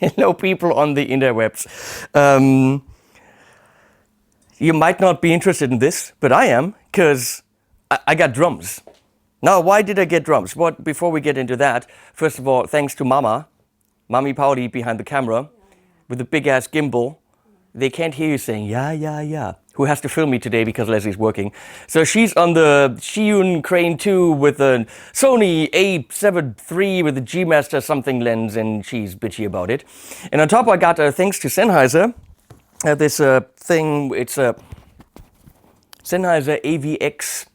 Hello, people on the interwebs. You might not be interested in this, but I am, because I got drums. Now, why did I get drums? Well, before we get into that, first of all, thanks to Mami Pauli behind the camera, with the big-ass gimbal. They can't hear you saying, yeah, who has to film me today because Leslie's working. So she's on the Zhiyun Crane 2 with a Sony A7 III with a G-Master something lens, and she's bitchy about it. And on top I got, thanks to Sennheiser, this thing, it's a Sennheiser AVX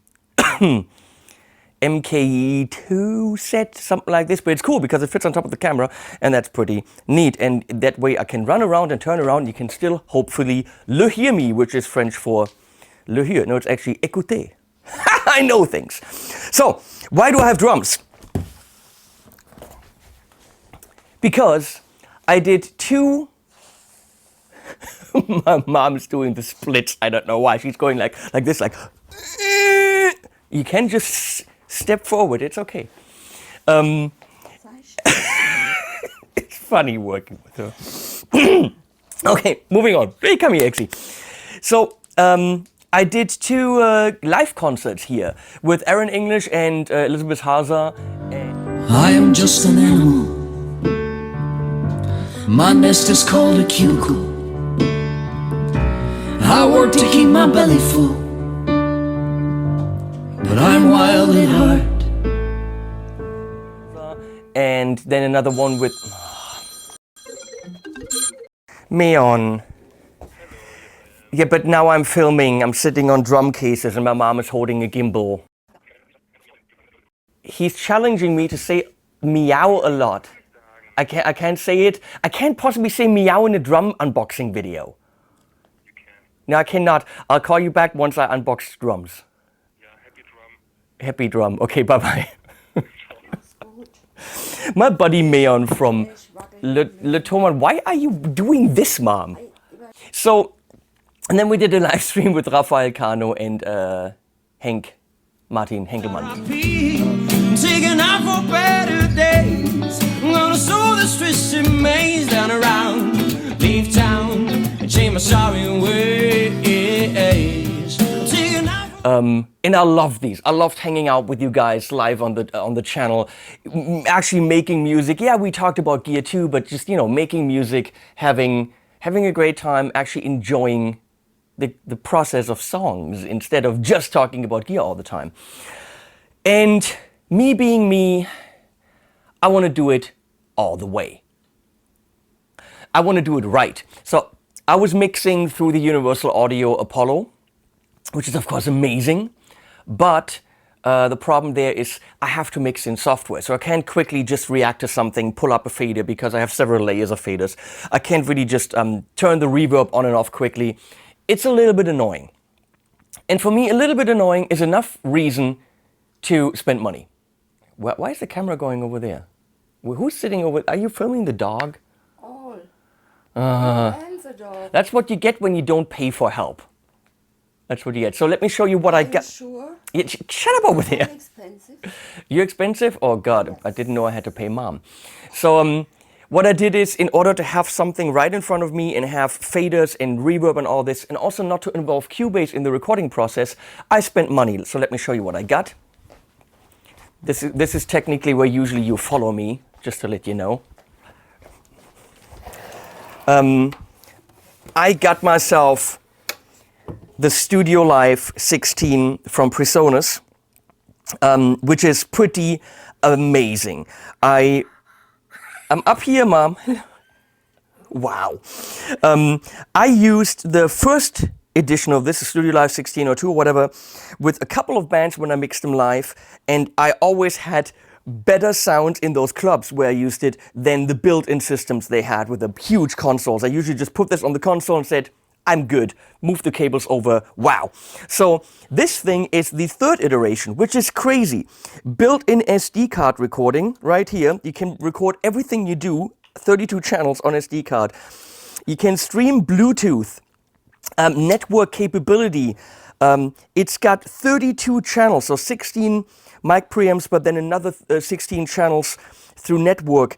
MKE2 set, something like this, but it's cool because it fits on top of the camera, and that's pretty neat. And that way I can run around and turn around, and you can still hopefully le hear me, which is French for le hear. No, it's actually écouter. I know things. So, why do I have drums? Because I did 2... My mom's doing the splits. I don't know why. She's going like this, like... You can just step forward. It's okay. It's funny working with her. Okay, moving on. Hey, come here, Exy. So, I did 2 live concerts here with Aaron English and Elizabeth Haza. I am just an animal. My nest is called a cubicle. I work to keep my belly full, but I'm wild at heart. And then another one with Meon. Yeah, but now I'm filming. I'm sitting on drum cases and my mom is holding a gimbal. He's challenging me to say meow a lot. I can't say it. I can't possibly say meow in a drum unboxing video. No, I cannot. I'll call you back once I unbox drums. Yeah, happy drum. Happy drum. Okay, bye-bye. My buddy Meon from Thomann, why are you doing this, Mom? So, and then we did a live stream with Raphael Kano and Martin Henkelmann. Taking out for better days. I'm gonna sow this twisted maze down around. Leave town and change my sorry ways. And I love these. I loved hanging out with you guys live on the channel, actually making music. Yeah, we talked about gear too, but just, making music, having a great time, actually enjoying the process of songs instead of just talking about gear all the time. And me being me, I want to do it all the way. I want to do it right. So I was mixing through the Universal Audio Apollo, which is of course amazing, but the problem there is I have to mix in software. So I can't quickly just react to something, pull up a fader because I have several layers of faders. I can't really just turn the reverb on and off quickly. It's a little bit annoying. And for me, a little bit annoying is enough reason to spend money. Why is the camera going over there? Who's sitting over? Are you filming the dog? All. And the dog. That's what you get when you don't pay for help. That's what you get. So let me show you what I got. Sure? Yeah, shut up over there. I'm expensive. You're expensive? Oh God, Yes. I didn't know I had to pay Mom. So what I did is, in order to have something right in front of me and have faders and reverb and all this, and also not to involve Cubase in the recording process, I spent money. So let me show you what I got. This is technically where usually you follow me, just to let you know. I got myself the Studio Live 16 from Presonus, which is pretty amazing. I'm up here, Mom. Wow. I used the first edition of this, Studio Live 16 or 2 or whatever, with a couple of bands when I mixed them live, and I always had better sound in those clubs where I used it than the built-in systems they had with the huge consoles. I usually just put this on the console and said, I'm good, move the cables over, wow. So this thing is the 3rd iteration, which is crazy. Built-in SD card recording, right here. You can record everything you do, 32 channels on SD card. You can stream Bluetooth, network capability. It's got 32 channels, so 16 mic preamps, but then another 16 channels through network,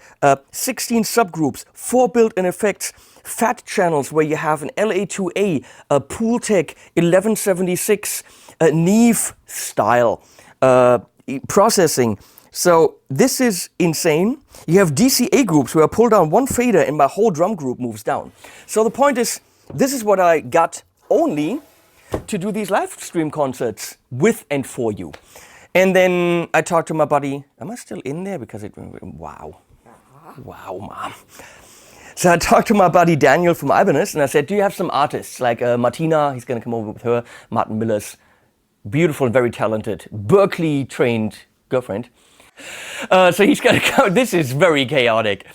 16 subgroups, 4 built-in effects, fat channels where you have an LA2A, a Pooltech 1176, Neve style processing. So this is insane. You have DCA groups where I pull down one fader and my whole drum group moves down. So the point is, this is what I got only to do these live stream concerts with and for you. And then I talked to my buddy. Am I still in there? Because wow. Wow, Mom. So I talked to my buddy Daniel from Ibanez and I said, do you have some artists like Martina, he's going to come over with her, Martin Miller's beautiful, very talented, Berkeley trained girlfriend. So he's going to come, this is very chaotic.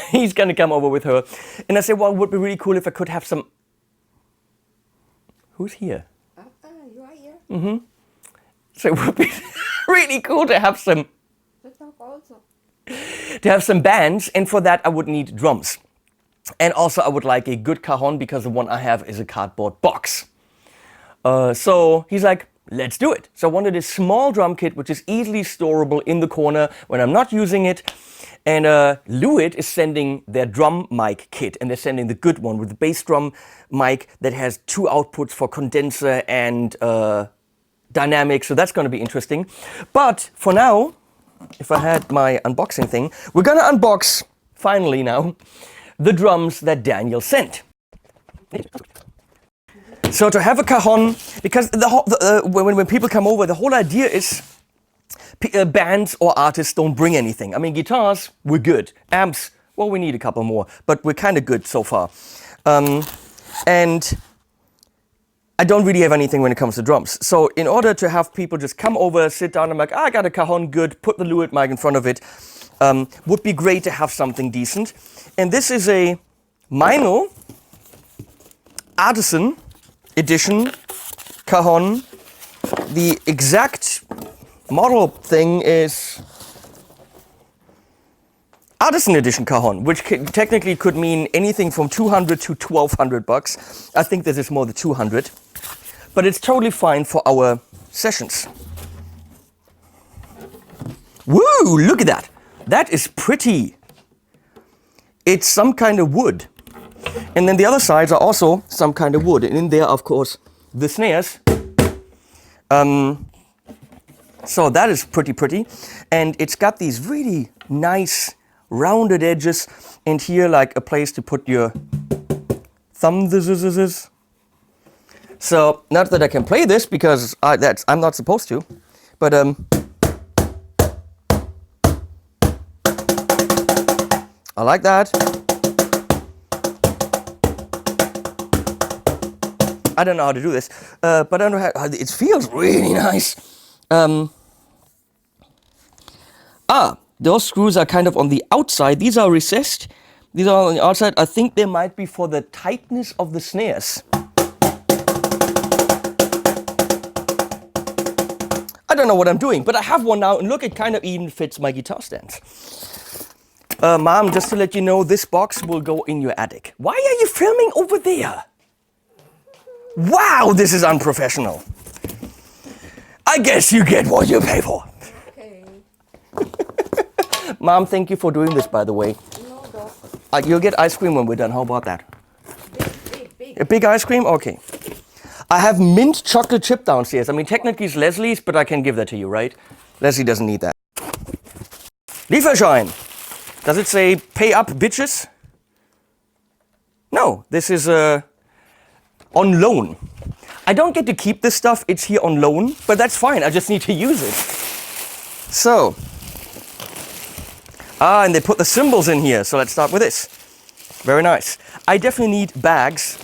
He's going to come over with her. And I said, well, it would be really cool if I could have some... Who's here? You are here. Mm-hmm. So it would be really cool to have some... To have some bands, and for that I would need drums. And also I would like a good cajon because the one I have is a cardboard box. So he's like, let's do it. So I wanted a small drum kit which is easily storable in the corner when I'm not using it. And Lewitt is sending their drum mic kit, and they're sending the good one with the bass drum mic that has 2 outputs for condenser and dynamic, so that's going to be interesting. But for now, if I had my unboxing thing, we're going to unbox, finally now, the drums that Daniel sent. So to have a cajon, because when people come over, the whole idea is bands or artists don't bring anything. I mean, guitars, we're good. Amps, well, we need a couple more, but we're kind of good so far. And I don't really have anything when it comes to drums. So in order to have people just come over, sit down, I'm like, I got a cajon, good, put the Lewitt mic in front of it, would be great to have something decent. And this is a Meinl Artisan Edition cajon. The exact model thing is Artisan Edition cajon, which technically could mean anything from 200 to 1,200 bucks. I think this is more than 200, but it's totally fine for our sessions. Woo, look at that. That is pretty. It's some kind of wood. And then the other sides are also some kind of wood. And in there, of course, the snares. So that is pretty. And it's got these really nice rounded edges, and here like a place to put your thumb. So not that I can play this because I'm not supposed to, but I like that. I don't know how to do this, but I don't know how it feels really nice. Those screws are kind of on the outside. These are recessed. These are on the outside. I think they might be for the tightness of the snares. I don't know what I'm doing, but I have one now, and look, it kind of even fits my guitar stands. Mom, just to let you know, this box will go in your attic. Why are you filming over there? Wow, this is unprofessional. I guess you get what you pay for. Okay. Mom, thank you for doing this, by the way. No, dog. You'll get ice cream when we're done. How about that? Big. A big ice cream? Okay. I have mint chocolate chip downstairs. I mean, technically it's Leslie's, but I can give that to you, right? Leslie doesn't need that. Lieferschein. Does it say pay up, bitches? No, this is on loan. I don't get to keep this stuff. It's here on loan, but that's fine. I just need to use it. So. And they put the cymbals in here. So let's start with this. Very nice. I definitely need bags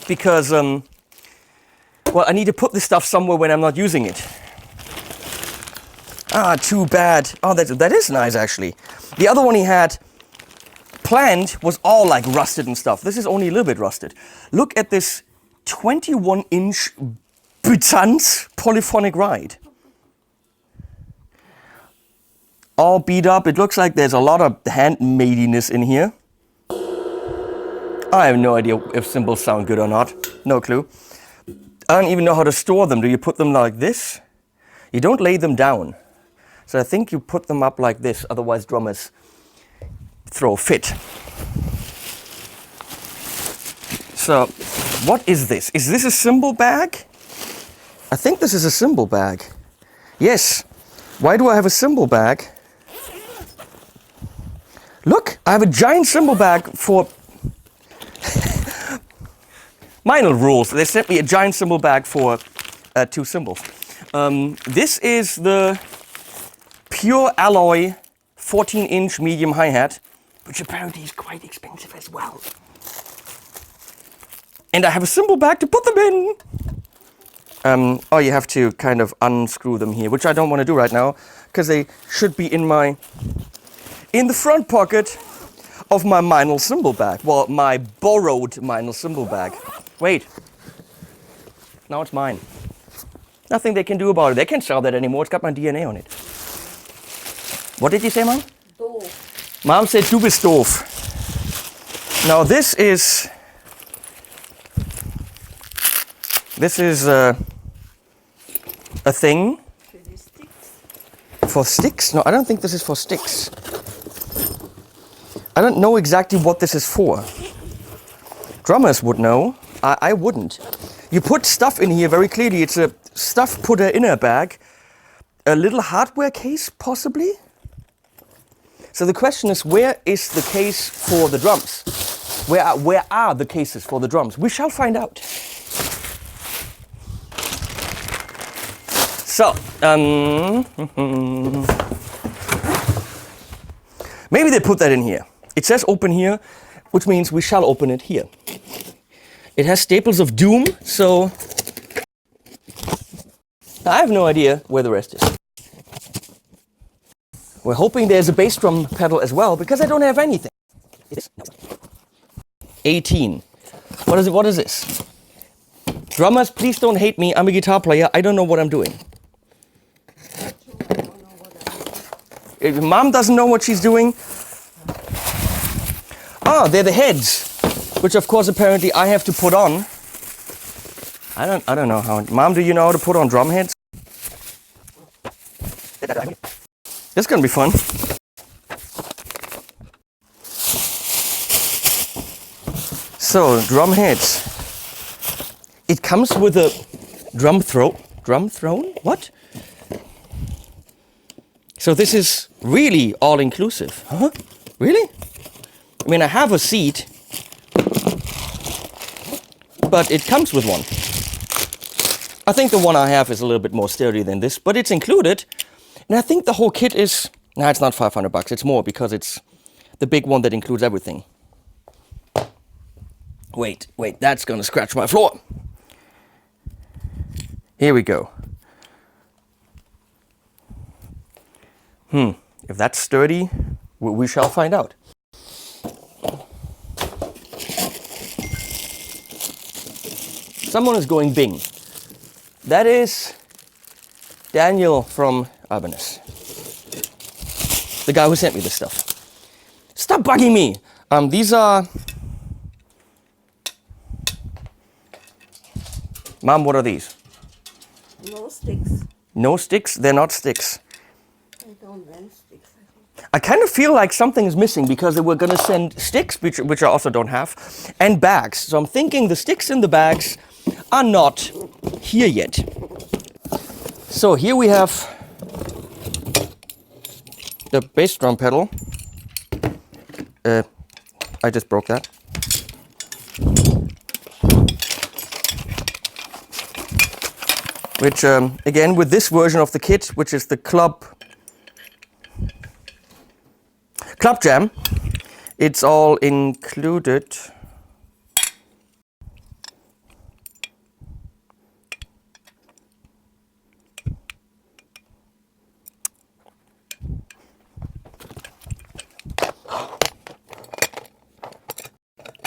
because, well, I need to put this stuff somewhere when I'm not using it. Too bad. Oh, that is nice, actually. The other one he had planned was all like rusted and stuff. This is only a little bit rusted. Look at this 21-inch Byzance polyphonic ride. All beat up. It looks like there's a lot of handmadiness in here. I have no idea if cymbals sound good or not. No clue. I don't even know how to store them. Do you put them like this? You don't lay them down. So I think you put them up like this, otherwise drummers throw a fit. So, what is this? Is this a cymbal bag? I think this is a cymbal bag. Yes. Why do I have a cymbal bag? Look, I have a giant cymbal bag for... Meinl rules. They sent me a giant cymbal bag for 2 cymbals. This is the pure alloy 14-inch medium hi-hat, which apparently is quite expensive as well. And I have a cymbal bag to put them in. Oh, you have to kind of unscrew them here, which I don't want to do right now, because they should be in the front pocket of my Meinl cymbal bag. Well, my borrowed Meinl cymbal bag. Wait. Now it's mine. Nothing they can do about it. They can't sell that anymore. It's got my DNA on it. What did you say, Mom? Doof. Mom said, du bist doof. Now this is a thing. For the sticks. For sticks? No, I don't think this is for sticks. I don't know exactly what this is for. Drummers would know. I wouldn't. You put stuff in here very clearly. It's a stuff putter inner bag. A little hardware case, possibly? So the question is, where is the case for the drums? Where are the cases for the drums? We shall find out. So, maybe they put that in here. It says open here, which means we shall open it here. It has staples of doom, so I have no idea where the rest is. We're hoping there's a bass drum pedal as well, because I don't have anything. It is? No. 18. What is it? What is this? Drummers, please don't hate me. I'm a guitar player. I don't know what I'm doing. If Mom doesn't know what she's doing. Ah, they're the heads, which of course apparently I have to put on. I don't know how. Mom, do you know how to put on drum heads? This is gonna be fun. So, drum heads. It comes with a drum throne? What? So this is really all-inclusive. Huh? Really? I mean, I have a seat, but it comes with one. I think the one I have is a little bit more sturdy than this, but it's included. And I think the whole kit is... No, it's not $500. It's more because it's the big one that includes everything. Wait, that's gonna scratch my floor. Here we go. If that's sturdy, we shall find out. Someone is going bing. That is Daniel from Urbanus. The guy who sent me this stuff. Stop bugging me! These are... Mom, what are these? No sticks. No sticks? They're not sticks. I don't want sticks, I think. I kind of feel like something is missing because they were going to send sticks, which I also don't have, and bags. So I'm thinking the sticks in the bags are not here yet. So here we have the bass drum pedal. I just broke that. Which, again, with this version of the kit, which is the Club Jam, it's all included.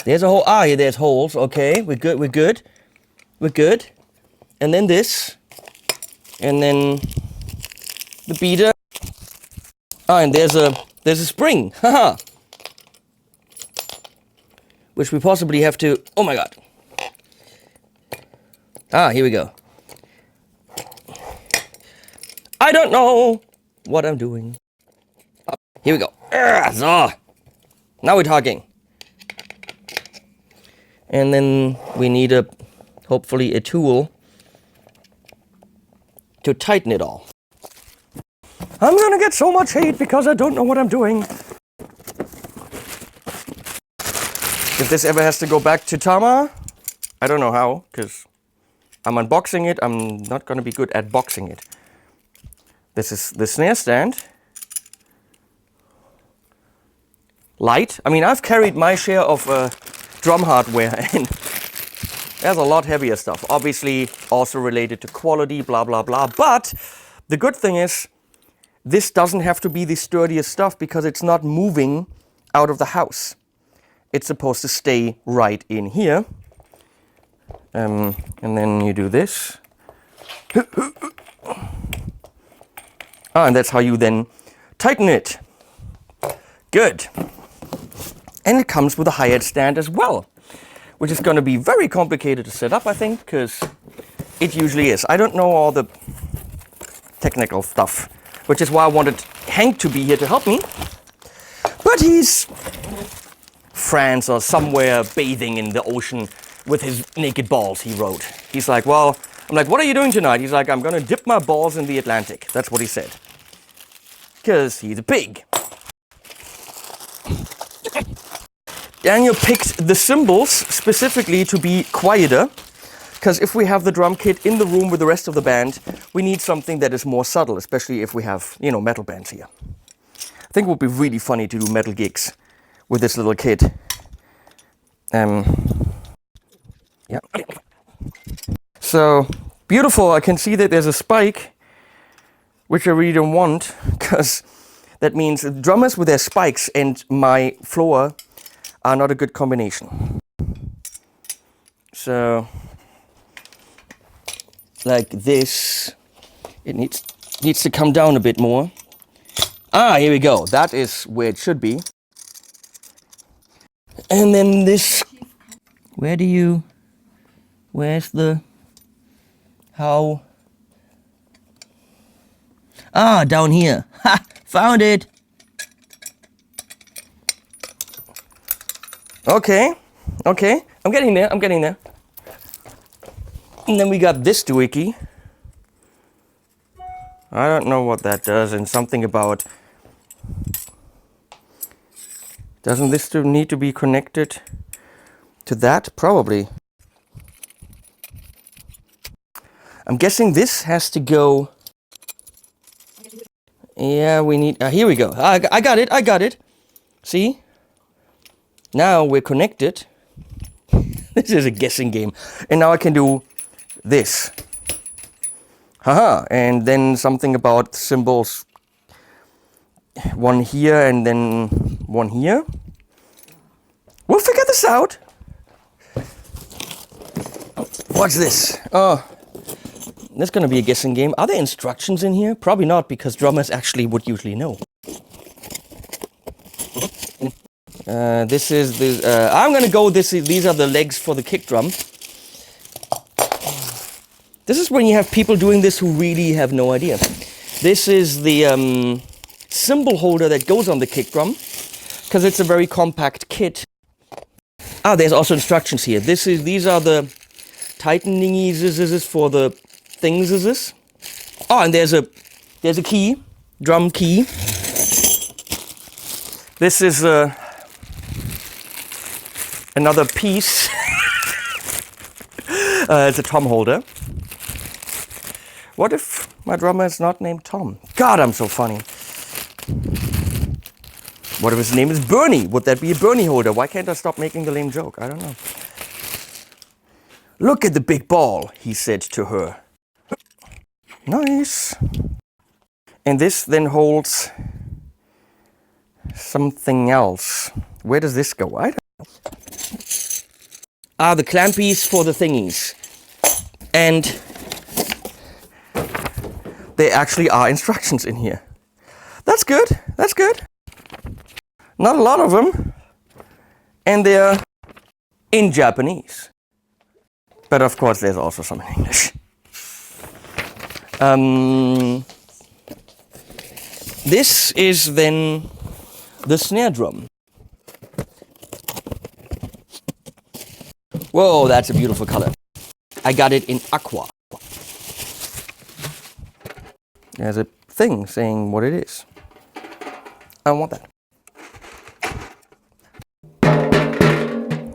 There's a hole. Ah, yeah, there's holes. Okay, we're good. And then this. And then the beater. Ah, and there's a spring. Haha. Which we possibly have to... Oh my god. Ah, here we go. I don't know what I'm doing. Here we go. So, now we're talking. And then we need hopefully a tool to tighten it all. I'm gonna get so much hate because I don't know what I'm doing. If this ever has to go back to Tama, I don't know how, because I'm unboxing it. I'm not gonna be good at boxing it. This is the snare stand. Light. I mean, I've carried my share of drum hardware, and there's a lot heavier stuff. Obviously, also related to quality, blah, blah, blah. But the good thing is, this doesn't have to be the sturdiest stuff because it's not moving out of the house. It's supposed to stay right in here. And then you do this. And that's how you then tighten it. Good. And it comes with a HiHat stand as well, which is going to be very complicated to set up, I think, because it usually is. I don't know all the technical stuff, which is why I wanted Hank to be here to help me. But he's France or somewhere bathing in the ocean with his naked balls, he wrote. He's like, well, I'm like, what are you doing tonight? He's like, I'm going to dip my balls in the Atlantic. That's what he said. Because he's a pig. Daniel picked the cymbals specifically to be quieter, because if we have the drum kit in the room with the rest of the band, we need something that is more subtle, especially if we have, you know, metal bands here. I think it would be really funny to do metal gigs with this little kit. Yeah. So, beautiful. I can see that there's a spike, which I really don't want, because that means drummers with their spikes and my floor are not a good combination. So, like this, it needs to come down a bit more. Ah, here we go. That is where it should be. And then this, where's the, how? Ah, down here. Ha! Found it! Okay, I'm getting there. And then we got this doohickey. I don't know what that does, and something about, doesn't this need to be connected to that? Probably. I'm guessing this has to go. Yeah, we need, here we go. I got it. See? Now we're connected. This is a guessing game. And now I can do this. Haha, and then something about cymbals. One here and then one here. We'll figure this out. What's this? Oh, that's gonna be a guessing game. Are there instructions in here? Probably not, because drummers actually would usually know. This is the, I'm gonna go, these are the legs for the kick drum. This is when you have people doing this who really have no idea. This is the cymbal holder that goes on the kick drum, because it's a very compact kit. Ah, there's also instructions here. These are the tighteningies for the things. Oh, and there's a key, drum key. This is another piece. It's a tom holder. What if my drummer is not named Tom? God, I'm so funny. What if his name is Bernie? Would that be a Bernie holder? Why can't I stop making the lame joke? I don't know. Look at the big ball, he said to her. Nice. And this then holds something else. Where does this go? I don't know. Ah, the clampies for the thingies. And there actually are instructions in here. That's good. That's good. Not a lot of them. And they're in Japanese. But of course, there's also some in English. this is then the snare drum. Whoa, that's a beautiful color. I got it in aqua. There's a thing saying what it is. I don't want that.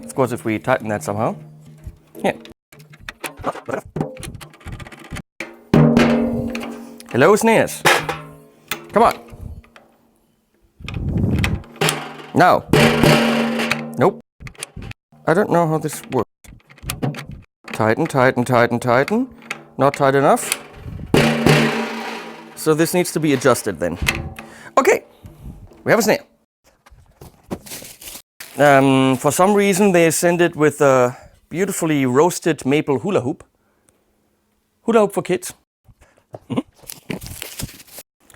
Of course, if we tighten that somehow. Here. Hello, snares. Come on. No. Nope. I don't know how this works. Tighten, tighten, tighten, tighten. Not tight enough. So this needs to be adjusted then. Okay. We have a snare. For some reason they send it with a beautifully roasted maple hula hoop. Hula hoop for kids.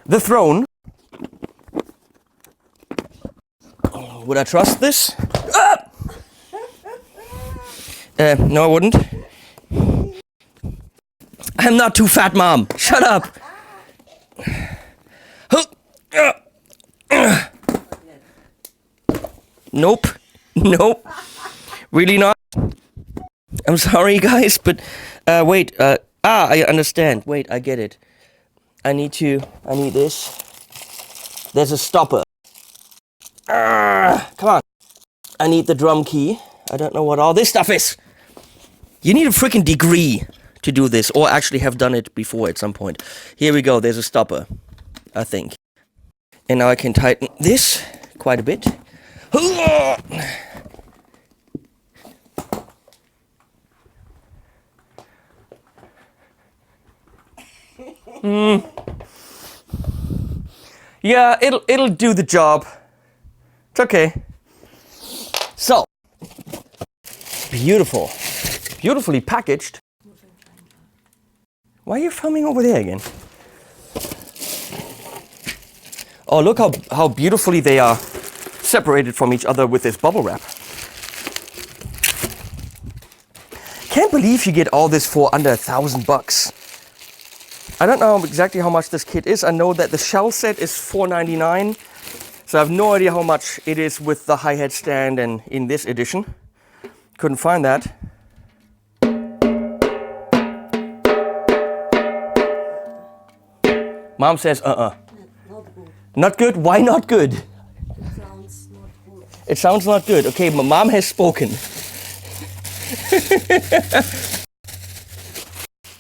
The throne. Would I trust this? Ah! No, I wouldn't. I'm not too fat, Mom. Shut up. Nope. Nope. Really not. I'm sorry, guys, but wait. I understand. Wait, I get it. I need this. There's a stopper. Come on. I need the drum key. I don't know what all this stuff is. You need a freaking degree to do this, or actually have done it before at some point. Here we go. There's a stopper, I think. And now I can tighten this quite a bit. Yeah, it'll do the job. It's okay. So, beautiful. Beautifully packaged. Why are you filming over there again? Oh, look how beautifully they are separated from each other with this bubble wrap. Can't believe you get all this for under $1,000. I don't know exactly how much this kit is. I know that the shell set is $4.99. So I have no idea how much it is with the hi-hat stand and in this edition. Couldn't find that. Mom says, Not good. Not good? Why not good? It sounds not good. It sounds not good. Okay, my mom has spoken.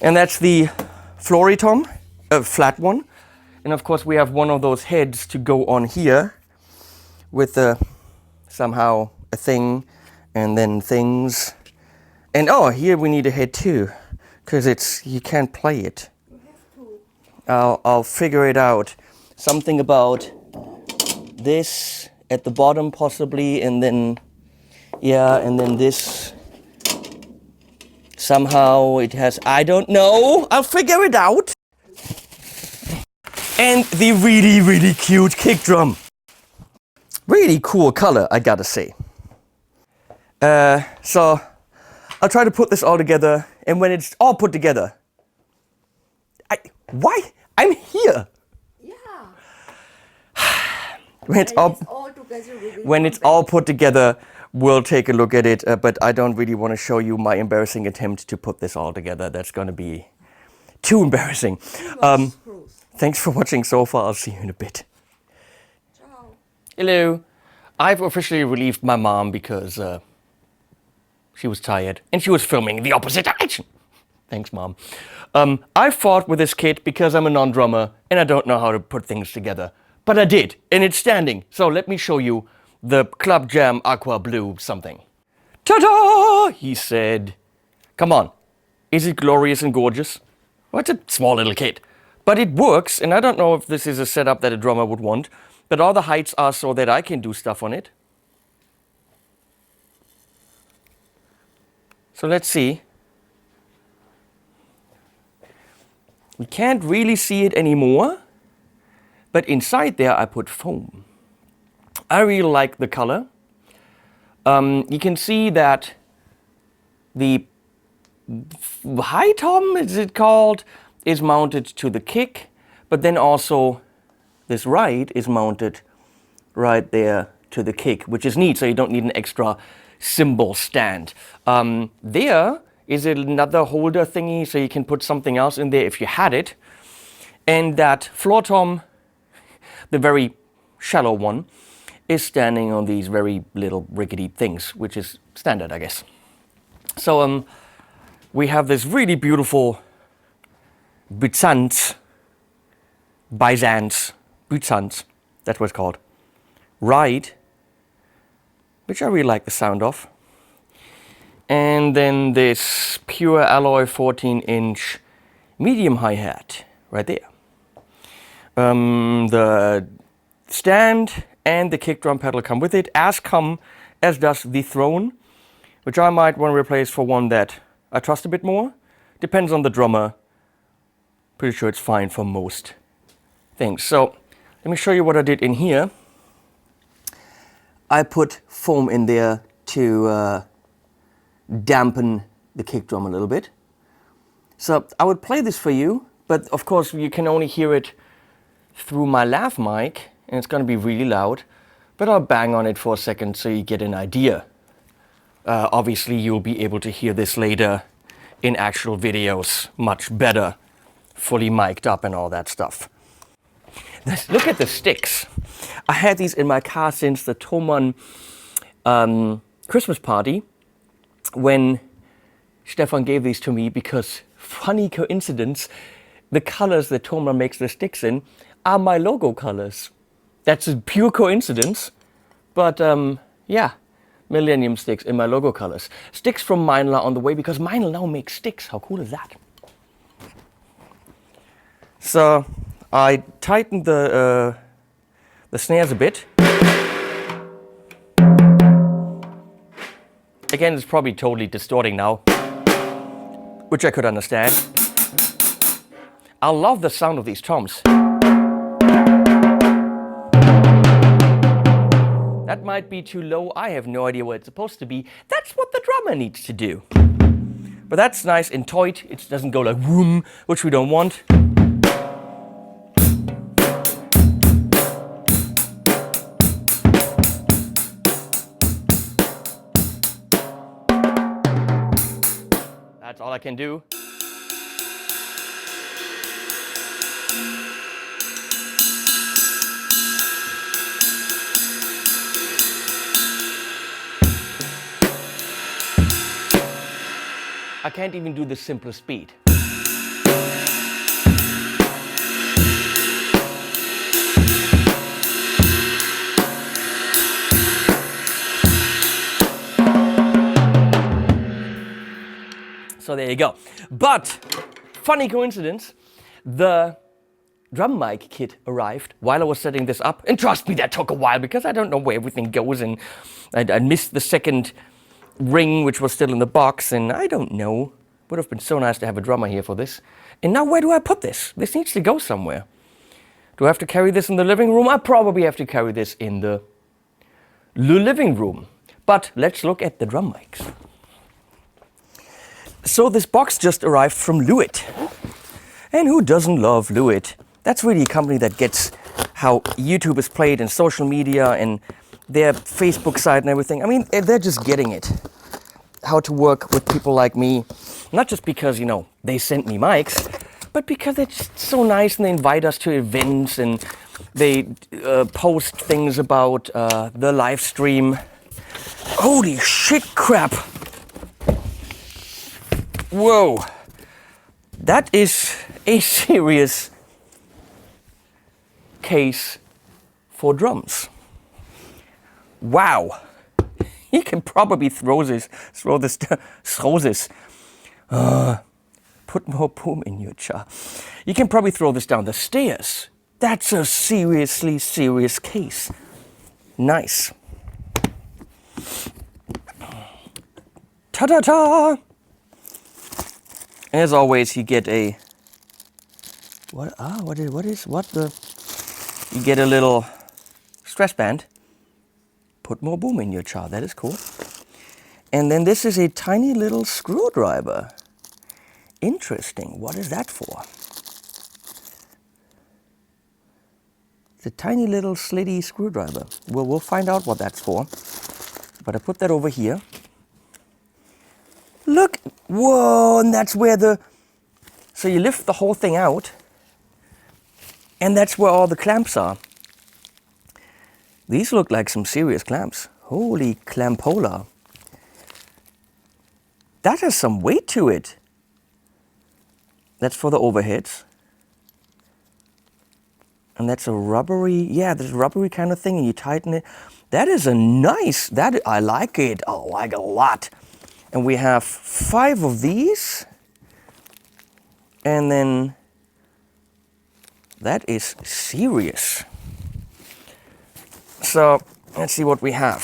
And that's the Floritom, a flat one. And of course we have one of those heads to go on here with somehow a thing and then things. And oh, here we need a head too, because you can't play it. I'll figure it out. Something about this at the bottom possibly, and then yeah, and then this. Somehow it has, I don't know. I'll figure it out. And the really, really cute kick drum. Really cool color, I gotta say. So I'll try to put this all together, and when it's all put together, why? I'm here. Yeah. When it's all together, when it's all put together, we'll take a look at it. But I don't really want to show you my embarrassing attempt to put this all together. That's going to be too embarrassing. Thanks for watching so far. I'll see you in a bit. Ciao. Hello. I've officially relieved my mom because she was tired and she was filming the opposite direction. Thanks, Mom. I fought with this kit because I'm a non-drummer and I don't know how to put things together. But I did, and it's standing. So let me show you the Club Jam Aqua Blue something. Ta-da! He said. Come on. Is it glorious and gorgeous? Well, it's a small little kit. But it works, and I don't know if this is a setup that a drummer would want, but all the heights are so that I can do stuff on it. So let's see. We can't really see it anymore, but inside there I put foam. I really like the color. You can see that the high tom, is it called, is mounted to the kick, but then also this ride is mounted right there to the kick, which is neat, so you don't need an extra cymbal stand. There is another holder thingy, so you can put something else in there if you had it. And that floor tom, the very shallow one, is standing on these very little rickety things, which is standard, I guess. So we have this really beautiful Byzance, that's what it's called, ride, which I really like the sound of. And then this pure alloy 14-inch medium hi-hat right there. The stand and the kick drum pedal come with it, as does the throne, which I might want to replace for one that I trust a bit more. Depends on the drummer. Pretty sure it's fine for most things. So let me show you what I did in here. I put foam in there to dampen the kick drum a little bit. So I would play this for you, but of course you can only hear it through my lav mic, and it's going to be really loud, but I'll bang on it for a second so you get an idea. Obviously you'll be able to hear this later in actual videos much better, fully mic'd up and all that stuff. Look at the sticks. I had these in my car since the Thomann Christmas party, when Stefan gave these to me, because, funny coincidence, the colors that Thomann makes the sticks in are my logo colors. That's a pure coincidence, but yeah, Millennium sticks in my logo colors. Sticks from Meinl on the way, because Meinl now makes sticks. How cool is that? So I tightened the snares a bit. Again, it's probably totally distorting now, which I could understand. I love the sound of these toms. That might be too low. I have no idea what it's supposed to be. That's what the drummer needs to do. But that's nice and tight. It doesn't go like whoom, which we don't want. That's all I can do. I can't even do the simplest speed. So there you go. But, funny coincidence, the drum mic kit arrived while I was setting this up. And trust me, that took a while, because I don't know where everything goes, and I missed the second ring, which was still in the box, and I don't know. Would have been so nice to have a drummer here for this. And now where do I put this? This needs to go somewhere. Do I have to carry this in the living room? I probably have to carry this in the living room. But let's look at the drum mics. So this box just arrived from Lewitt. And who doesn't love Lewitt? That's really a company that gets how YouTube is played and social media and their Facebook site and everything. I mean, they're just getting it. How to work with people like me. Not just because, you know, they sent me mics, but because they're just so nice and they invite us to events and they post things about the live stream. Holy shit crap. Whoa. That is a serious case for drums. Wow. You can probably throw this. Put more boom in your jar. You can probably throw this down the stairs. That's a seriously serious case. Nice. Ta-da-ta! As always, you get a you get a little stress band. Put more boom in your jar. That is cool. And then this is a tiny little screwdriver. Interesting. What is that for? It's a tiny little slitty screwdriver. We'll find out what that's for. But I put that over here. Look! Whoa! And that's where the... So you lift the whole thing out. And that's where all the clamps are. These look like some serious clamps. Holy clampola. That has some weight to it. That's for the overheads. And that's a rubbery, yeah, this rubbery kind of thing, and you tighten it. That is a nice, I like it. I like it a lot. And we have 5 of these. And then that is serious. So let's see what we have.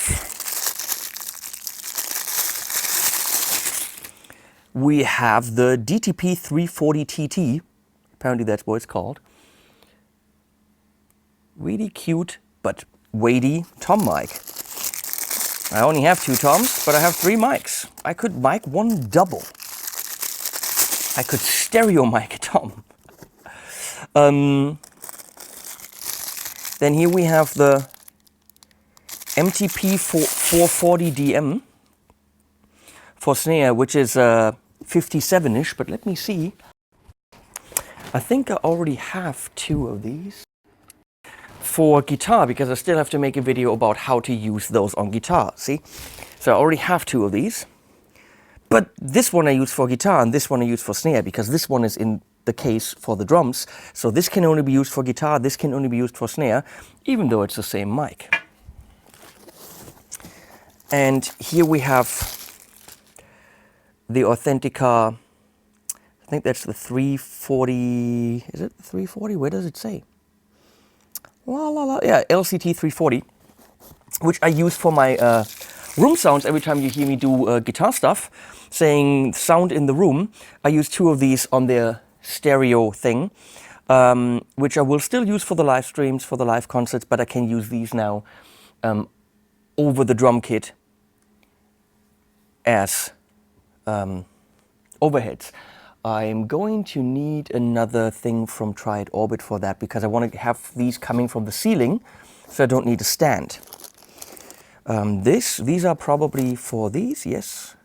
We have the DTP 340 TT. Apparently that's what it's called. Really cute but weighty tom mic. I only have 2 toms, but I have 3 mics. I could mic one double. I could stereo mic a tom. Then here we have the MTP 440 DM for snare, which is 57-ish, but let me see. I think I already have 2 of these. For guitar, because I still have to make a video about how to use those on guitar, see? So I already have 2 of these. But this one I use for guitar and this one I use for snare, because this one is in the case for the drums. So this can only be used for guitar, this can only be used for snare, even though it's the same mic. And here we have the Authentica, I think that's the 340, is it the 340? Where does it say? Yeah, LCT 340, which I use for my room sounds every time you hear me do guitar stuff, saying sound in the room. I use 2 of these on their stereo thing, which I will still use for the live streams, for the live concerts, but I can use these now over the drum kit as overheads. I'm going to need another thing from Triad Orbit for that, because I want to have these coming from the ceiling, so I don't need a stand. These are probably for these, yes.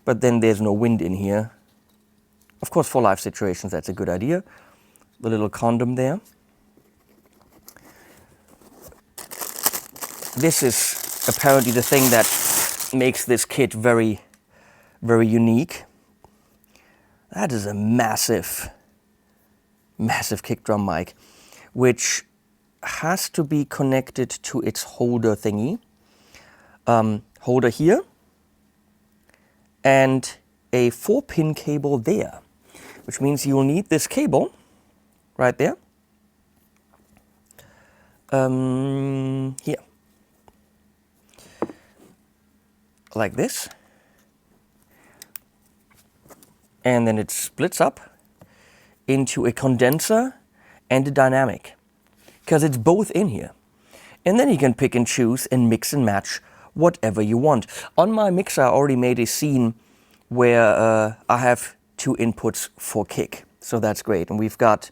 But then there's no wind in here. Of course, for live situations, that's a good idea. The little condom there. This is apparently the thing that makes this kit very, very unique. That is a massive, massive kick drum mic, which has to be connected to its holder thingy. Holder here, and a 4-pin cable there, which means you'll need this cable right there. Here. Like this. And then it splits up into a condenser and a dynamic, because it's both in here. And then you can pick and choose and mix and match whatever you want. On my mixer, I already made a scene where I have 2 inputs for kick, so that's great. And we've got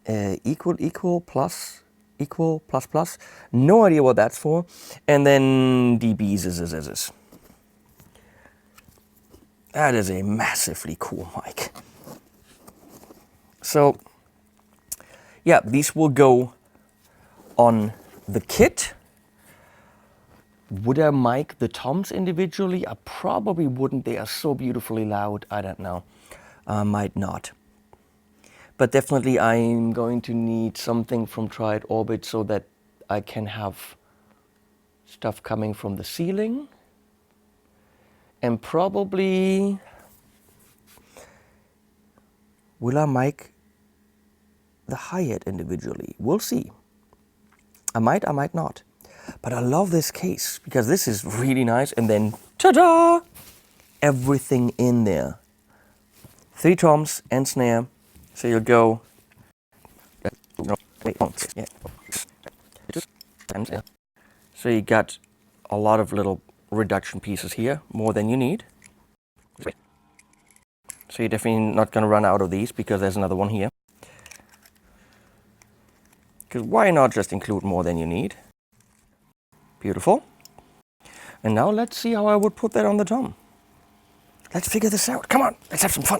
equal, plus, plus. No idea what that's for. And then dBs. That is a massively cool mic. So, yeah, these will go on the kit. Would I mic the toms individually? I probably wouldn't. They are so beautifully loud. I don't know. I might not. But definitely I'm going to need something from Triad Orbit so that I can have stuff coming from the ceiling. And probably, will I mic the hi-hat individually? We'll see. I might not. But I love this case, because this is really nice. And then, ta-da! Everything in there. 3 toms and snare. So you'll go, so you got a lot of little reduction pieces here, more than you need. So you're definitely not going to run out of these, because there's another one here. Because why not just include more than you need? Beautiful. And now let's see how I would put that on the tom. Let's figure this out. Come on, let's have some fun.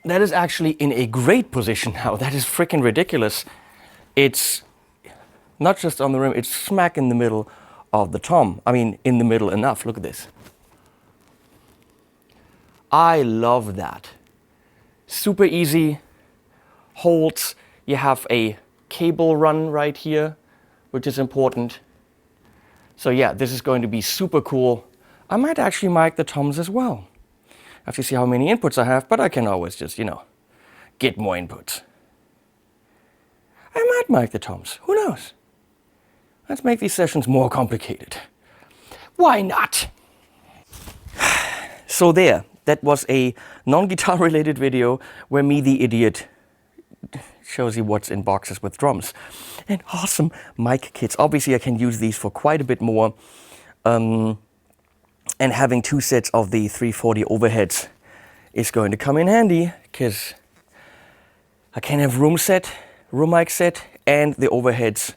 That is actually in a great position now. That is freaking ridiculous. It's not just on the rim, it's smack in the middle of the tom. I mean, in the middle enough. Look at this. I love that. Super easy. Holds. You have a cable run right here, which is important. So yeah, this is going to be super cool. I might actually mic the toms as well. I have to see how many inputs I have, but I can always just, get more inputs. I might mic the toms. Who knows? Let's make these sessions more complicated. Why not? So there, that was a non-guitar related video where me, the idiot, shows you what's in boxes with drums. And awesome mic kits. Obviously, I can use these for quite a bit more. And having 2 sets of the 340 overheads is going to come in handy, because I can have room mic set, and the overheads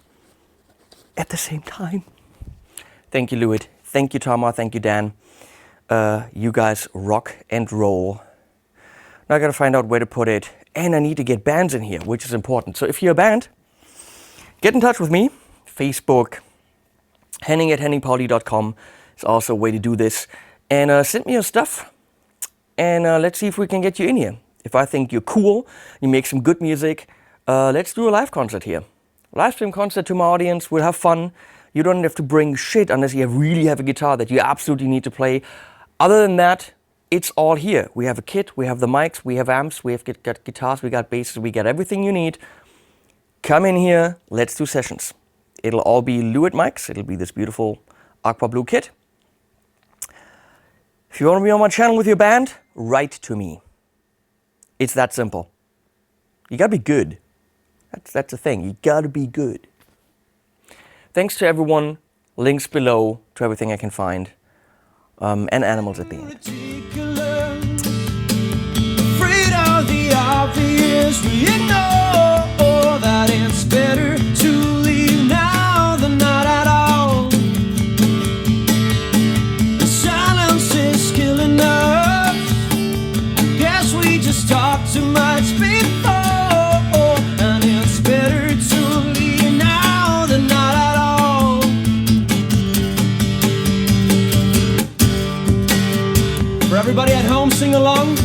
at the same time. Thank you, Lewitt. Thank you, Tama. Thank you, Dan. You guys rock and roll. Now I gotta find out where to put it, and I need to get bands in here, which is important. So if you're a band, get in touch with me. Facebook, henning@henningpauli.com. It's also a way to do this. And send me your stuff. And let's see if we can get you in here. If I think you're cool, you make some good music, let's do a live concert here. Live stream concert to my audience. We'll have fun. You don't have to bring shit unless you really have a guitar that you absolutely need to play. Other than that, it's all here. We have a kit, we have the mics, we have amps, we have got guitars, we got basses, we got everything you need. Come in here, let's do sessions. It'll all be Lewitt mics. It'll be this beautiful aqua blue kit. If you want to be on my channel with your band, write to me. It's that simple. You gotta be good. That's the thing. You gotta be good. Thanks to everyone. Links below to everything I can find. And animals at the end. Afraid of the obvious, we ignore that it's better to leave now than not at all. The silence is killing us. Guess we just talked too much before, and it's better to leave now than not at all. For everybody at home, sing along.